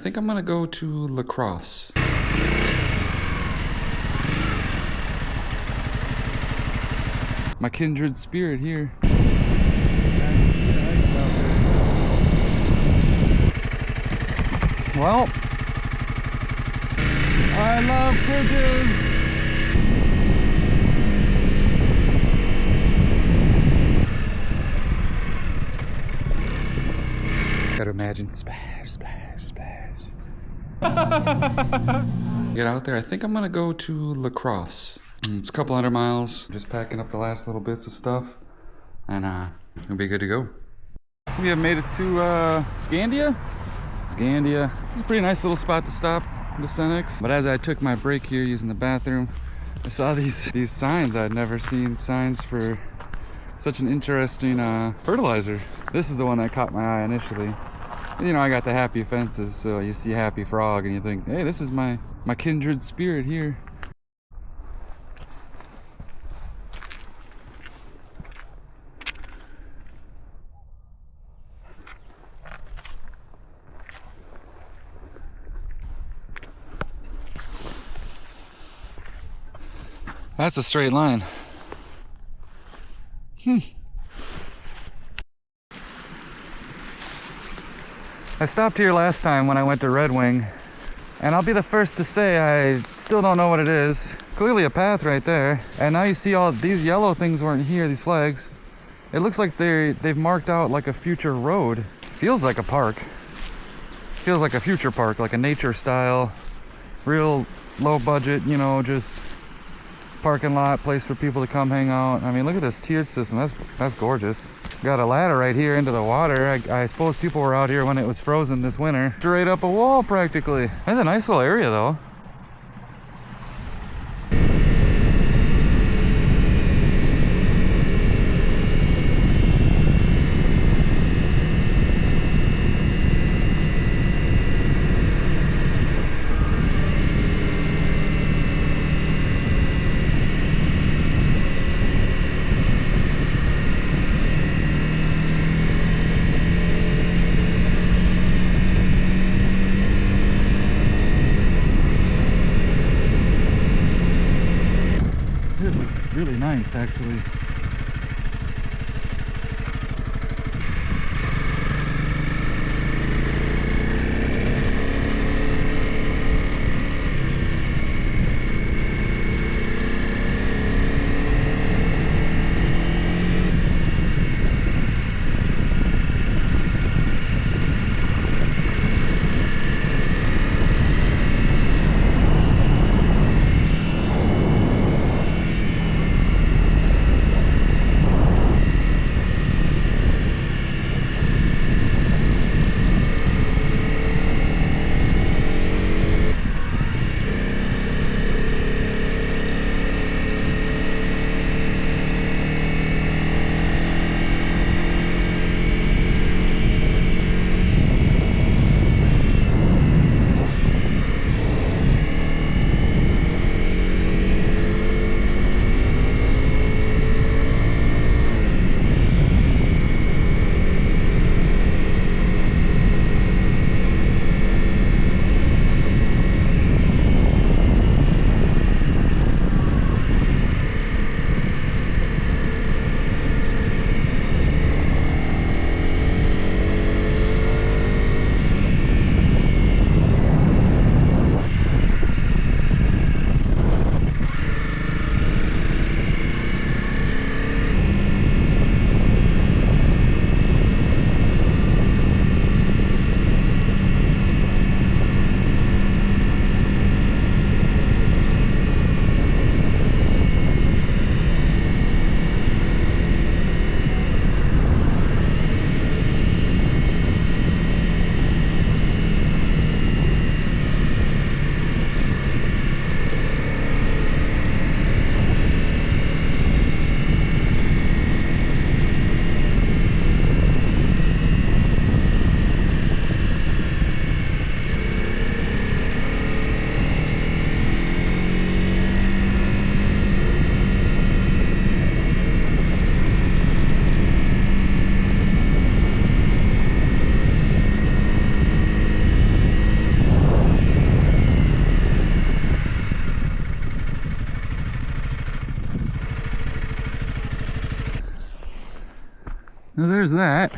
I think I'm gonna go to Crosse. My kindred spirit here. Well, I love bridges. Gotta imagine splash, splash, splash. Get out there. I think I'm gonna go to Crosse. It's a couple hundred miles. Just packing up the last little bits of stuff, and it'll be good to go. We have made it to Scandia. Scandia. It's a pretty nice little spot to stop the Senex. But as I took my break here using the bathroom, I saw these signs. I'd never seen signs for such an interesting fertilizer. This is the one that caught my eye initially. You know, I got the happy fences, so you see happy frog and you think, hey, this is my kindred spirit here. That's a straight line. I stopped here last time when I went to Red Wing, and I'll be the first to say I still don't know what it is. Clearly a path right there, and now you see all these yellow things weren't here, these flags. It looks like they've marked out like a future road. Feels like a park. Feels like a future park, like a nature style, real low budget, you know, just parking lot, place for people to come hang out. I mean, look at this tiered system. That's gorgeous. Got a ladder right here into the water. I suppose people were out here when it was frozen this winter. Straight up a wall practically. That's a nice little area though. Really nice, actually. Well, there's that.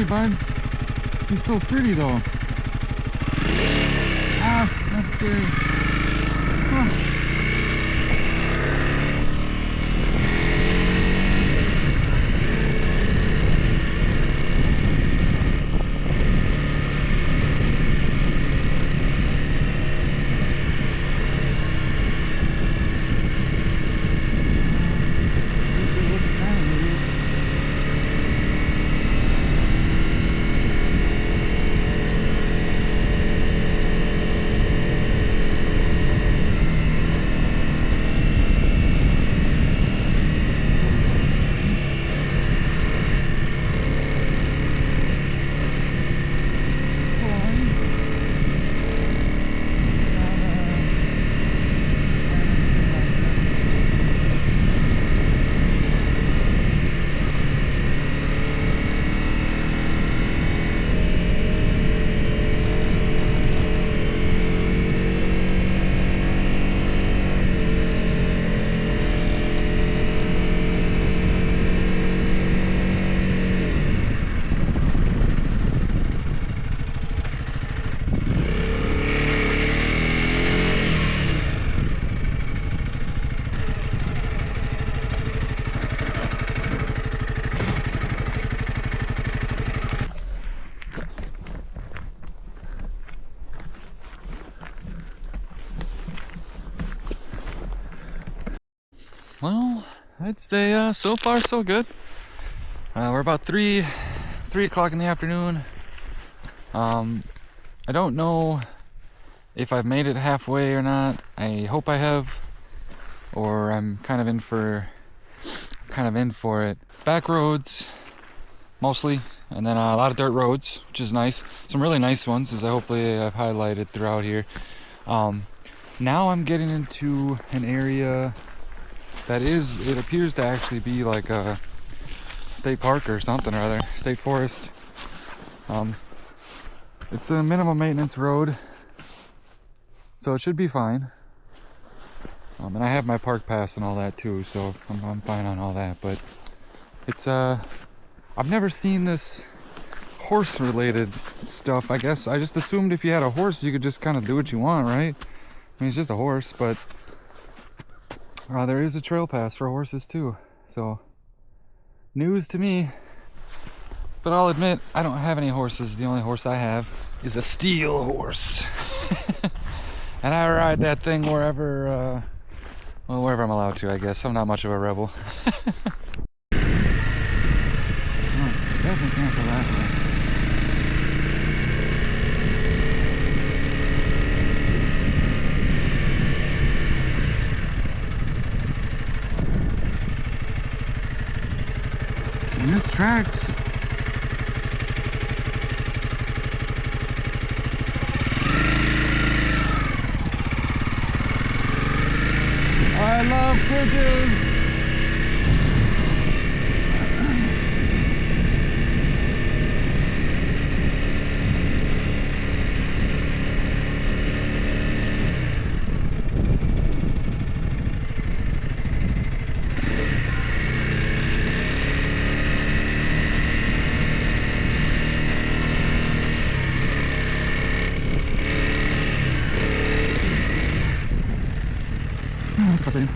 right, bud? He's so pretty though. Ah, that's scary. Huh. Well, I'd say so far so good. We're about 3 o'clock in the afternoon. I don't know if I've made it halfway or not. I hope I have, or I'm kind of in for it. Back roads mostly, and then a lot of dirt roads, which is nice. Some really nice ones, as hopefully I've highlighted throughout here. Now I'm getting into an area that it appears to actually be like a state park or something or other, state forest. It's a minimum maintenance road, so it should be fine. And I have my park pass and all that too, so I'm fine on all that. But it's I've never seen this horse related stuff. I guess I just assumed if you had a horse you could just kind of do what you want, right? I mean, it's just a horse, but there is a trail pass for horses too, so news to me. But I'll admit, I don't have any horses. The only horse I have is a steel horse. And I ride that thing wherever I'm allowed to, I guess. I'm not much of a rebel. Definitely can't go that way. And this tracks. I love bridges. That's frustrating.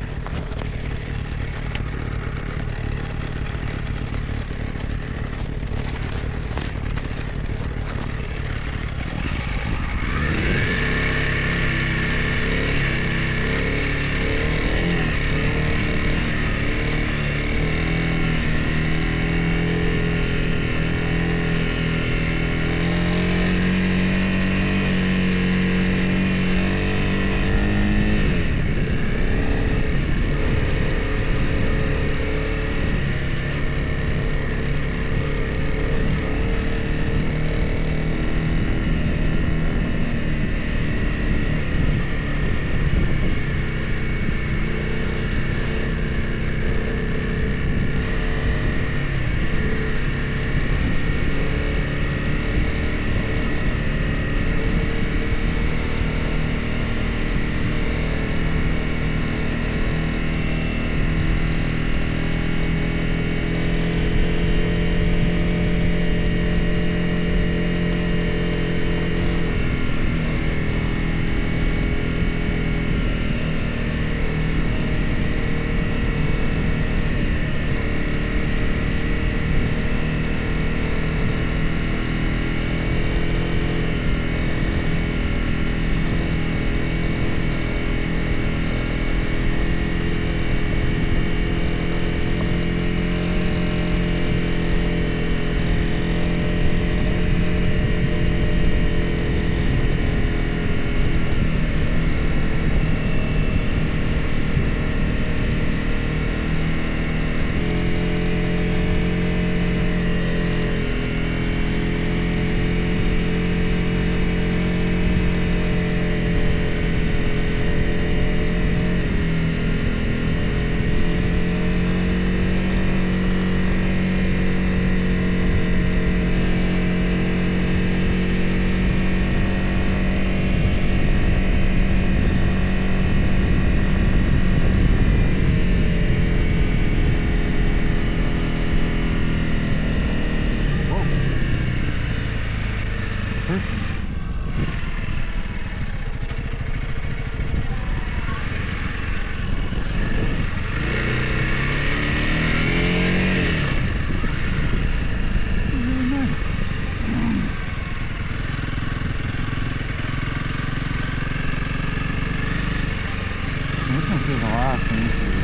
There's a lot of things here.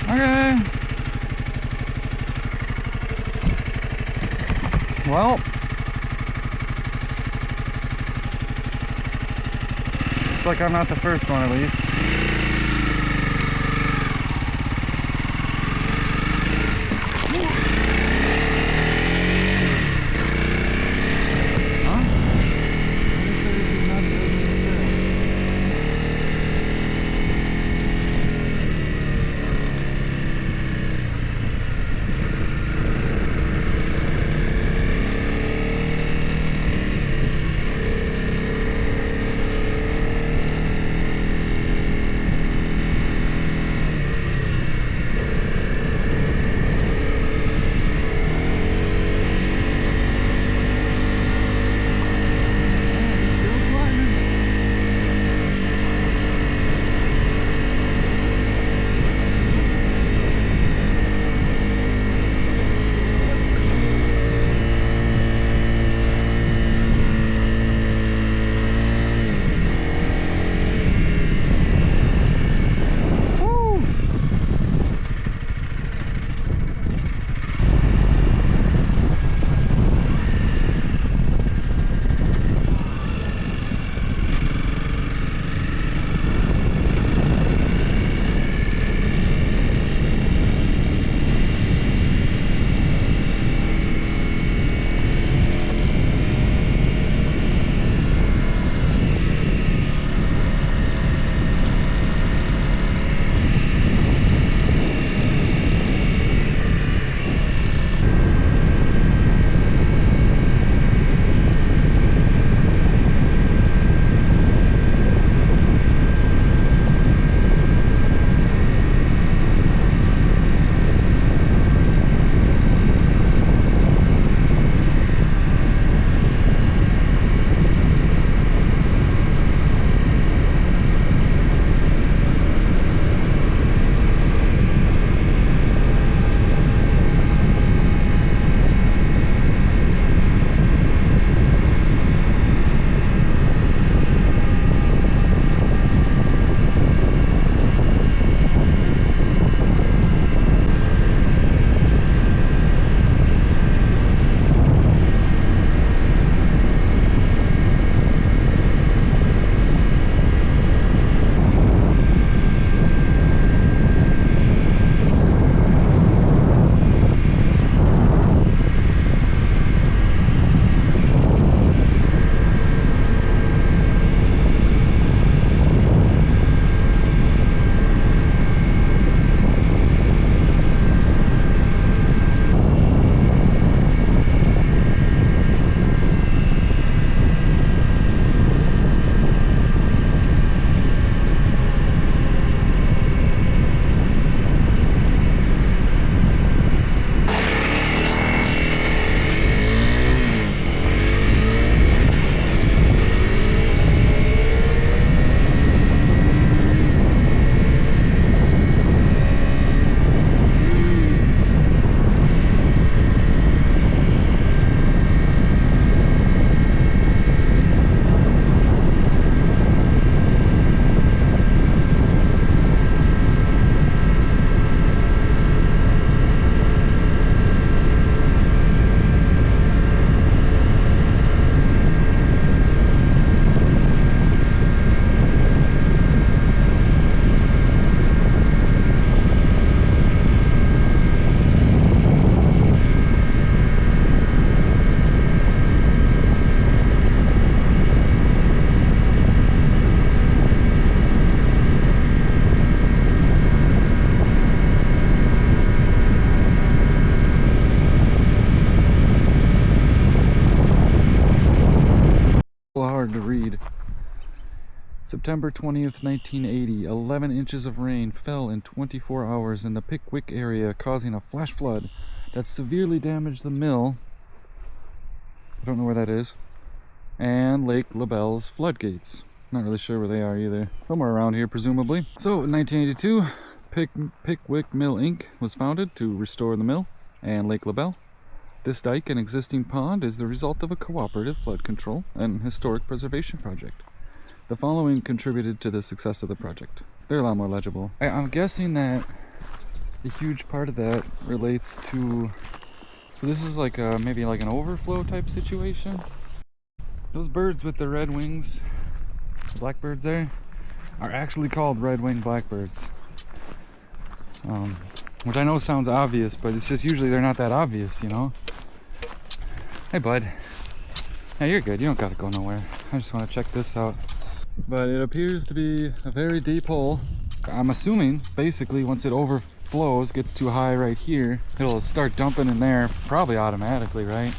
Okay. Well, looks like I'm not the first one, at least. September 20th, 1980, 11 inches of rain fell in 24 hours in the Pickwick area, causing a flash flood that severely damaged the mill. I don't know where that is. And Lake LaBelle's floodgates. Not really sure where they are either. Somewhere around here, presumably. So, in 1982, Pickwick Mill Inc. was founded to restore the mill and Lake LaBelle. This dike and existing pond is the result of a cooperative flood control and historic preservation project. The following contributed to the success of the project. They're a lot more legible. I'm guessing that a huge part of that relates to... So this is like maybe like an overflow type situation. Those birds with the red wings, the blackbirds there, are actually called red-winged blackbirds. Which I know sounds obvious, but it's just usually they're not that obvious, you know? Hey bud. Hey, you're good, you don't gotta go nowhere. I just want to check this out. But it appears to be a very deep hole. I'm assuming, basically, once it overflows, gets too high right here, it'll start dumping in there, probably automatically, right?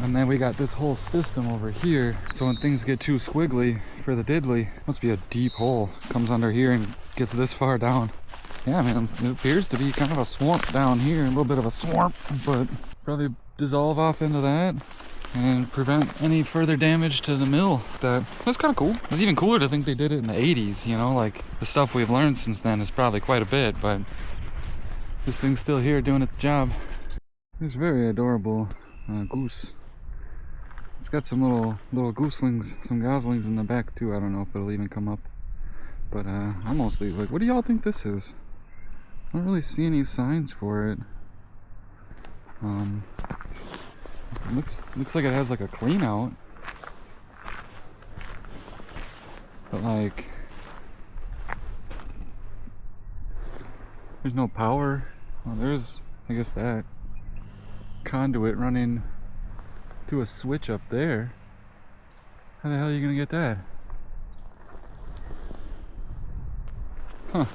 And then we got this whole system over here, so when things get too squiggly for the diddly, must be a deep hole. Comes under here and gets this far down. Yeah, man, it appears to be kind of a swamp down here, a little bit of a swamp, but probably dissolve off into that and prevent any further damage to the mill. That's kind of cool. It's even cooler to think they did it in the 80s, you know, like the stuff we've learned since then is probably quite a bit, but this thing's still here doing its job. There's a very adorable goose. It's got some little gooselings, some goslings in the back too. I don't know if it'll even come up, but I'm mostly like, what do y'all think this is? I don't really see any signs for it. Looks like it has like a clean out, but like there's no power. Well, there's, I guess, that conduit running to a switch up there. How the hell are you gonna get that? Huh.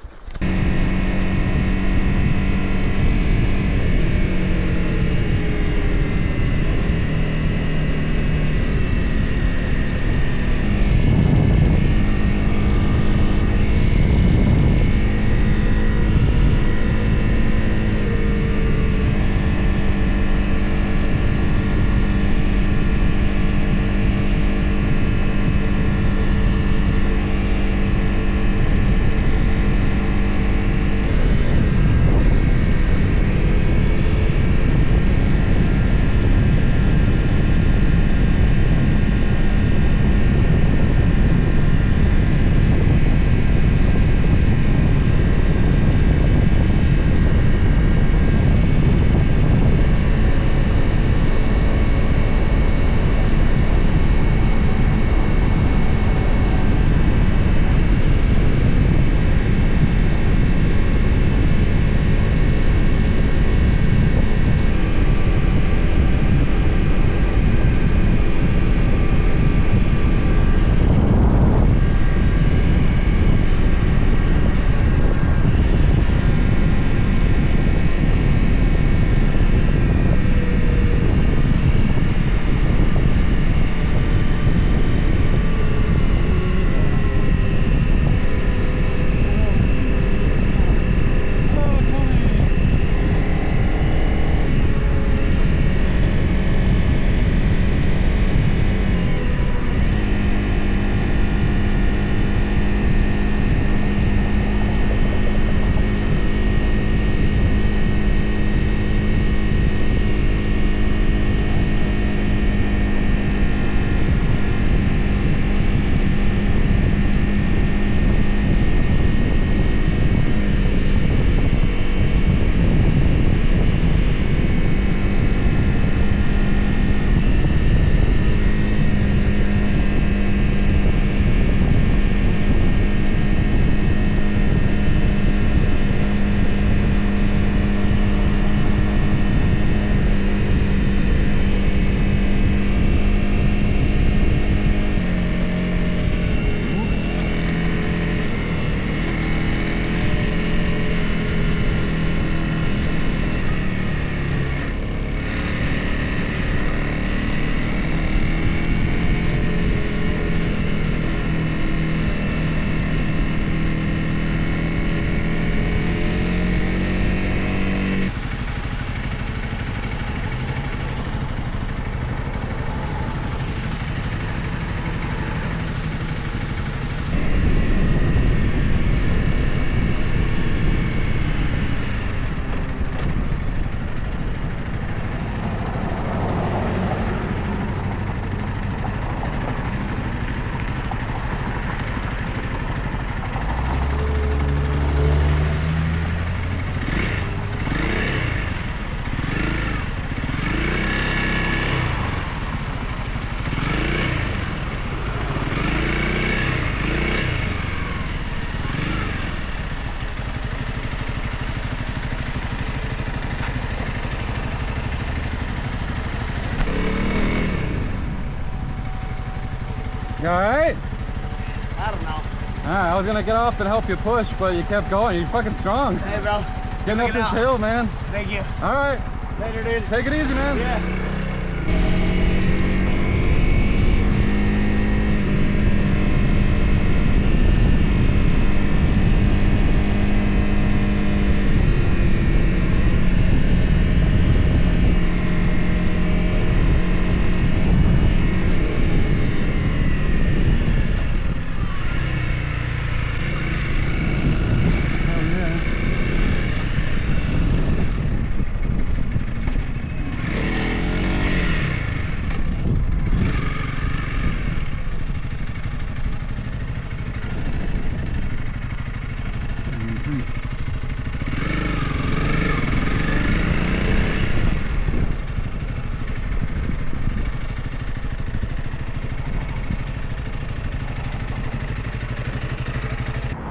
I don't know. Alright, I was gonna get off and help you push, but you kept going. You're fucking strong. Hey, bro. Getting up this hill, man. Thank you. Alright. Later, dude. Take it easy, man. Yeah.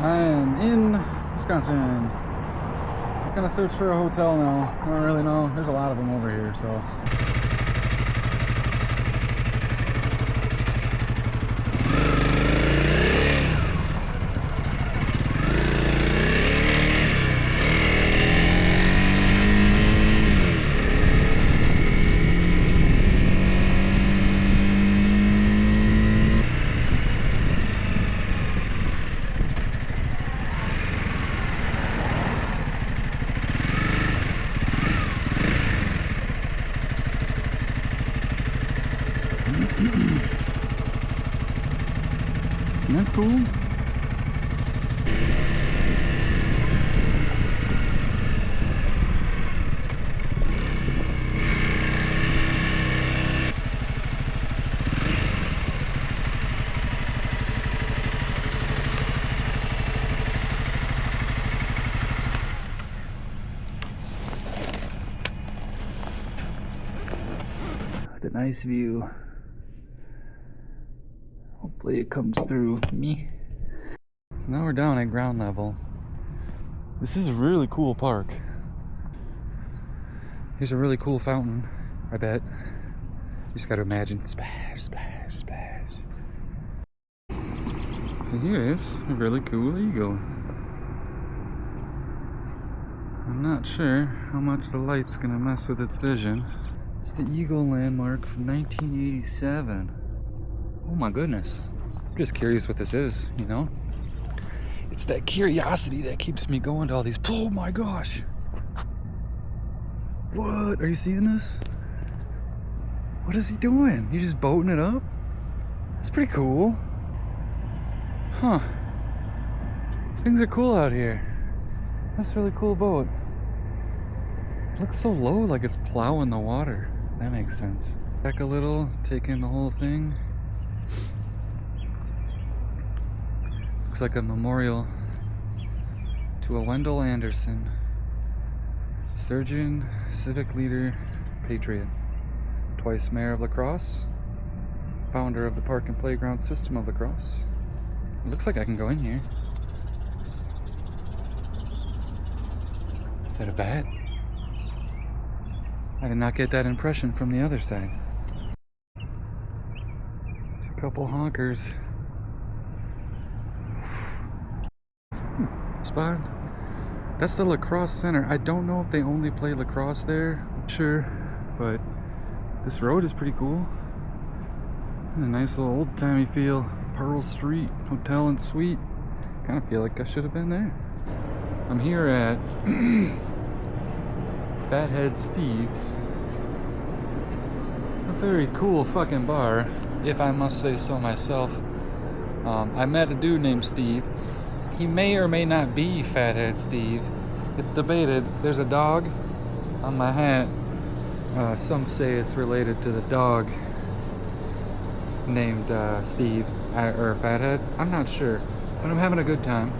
I am in Wisconsin. Just gonna search for a hotel now. I don't really know. There's a lot of them over here, so. That's cool. With a nice view. Hopefully it comes through me. Now we're down at ground level. This is a really cool park. Here's a really cool fountain, I bet. You just gotta imagine. Splash, splash, splash. So here is a really cool eagle. I'm not sure how much the light's gonna mess with its vision. It's the Eagle landmark from 1987. Oh my goodness. I'm just curious what this is, you know? It's that curiosity that keeps me going to all these. Oh my gosh. What? Are you seeing this? What is he doing? He just boating it up? It's pretty cool. Huh. Things are cool out here. That's a really cool boat. It looks so low, like it's plowing the water. That makes sense. Back a little, take in the whole thing. Looks like a memorial to a Wendell Anderson, surgeon, civic leader, patriot, twice mayor of La Crosse, founder of the park and playground system of La Crosse. It looks like I can go in here. Is that a bat? I did not get that impression from the other side. There's a couple honkers. Spot. That's the lacrosse center. I don't know if they only play lacrosse there. I'm sure, but this road is pretty cool. And a nice little old-timey feel. Pearl Street Hotel and Suite. Kind of feel like I should have been there. I'm here at Fathead Steve's. A very cool fucking bar, if I must say so myself. I met a dude named Steve. He may or may not be Fathead Steve. It's debated. There's a dog on my hat. Some say it's related to the dog named Steve or Fathead. I'm not sure, but I'm having a good time.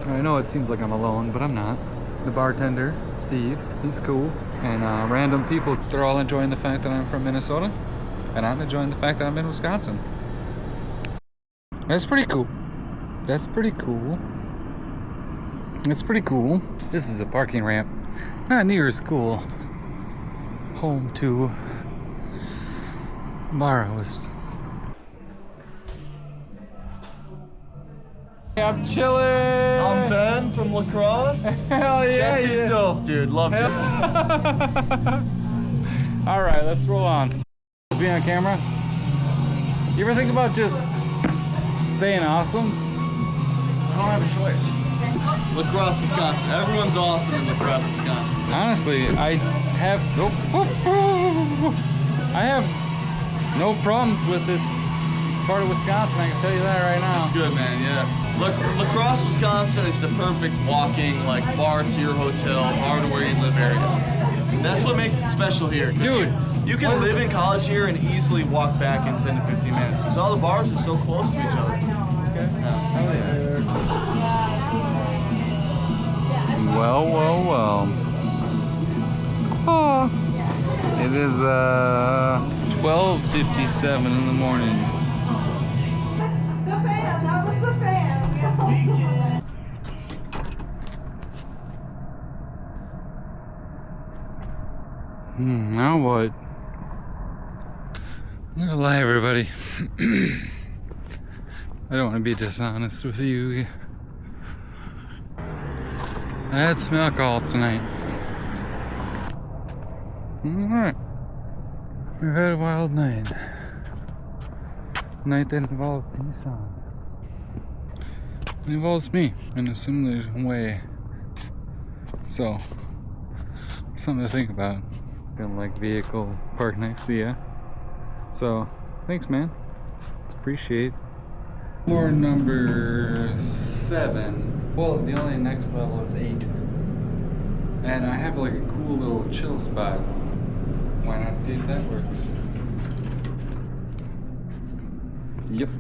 I know it seems like I'm alone, but I'm not. The bartender, Steve, he's cool. And random people, they're all enjoying the fact that I'm from Minnesota, and I'm enjoying the fact that I'm in Wisconsin. That's pretty cool. That's pretty cool. That's pretty cool. This is a parking ramp. Not near as cool. Home to Mara was. I'm chilling. I'm Ben from La Crosse. Hell yeah. Jesse's dope, dude. Love you. All right, let's roll on. Be on camera. You ever think about just staying awesome? I don't have a choice. La Crosse, Wisconsin. Everyone's awesome in La Crosse, Wisconsin. Honestly, I have no problems with this part of Wisconsin. I can tell you that right now. That's good, man. Yeah. La Crosse, Wisconsin is the perfect walking, like, bar to your hotel, bar to where you live area. That's what makes it special here. Dude. You can live in College here and easily walk back in 10 to 15 minutes because all the bars are so close to each other. Okay. Yeah. Well. Squaw. It is 12:57 in the morning. The fan, that was the fan. Now what? I'm gonna lie, everybody. I don't want to be dishonest with you. I had some alcohol tonight. Alright. We've had a wild night. Night that involves Nissan. It involves me in a similar way. So, something to think about. Got like vehicle parked next to you. So, thanks, man. Appreciate. Floor number 7. Well, the only next level is 8. And I have like a cool little chill spot. Why not see if that works? Yep.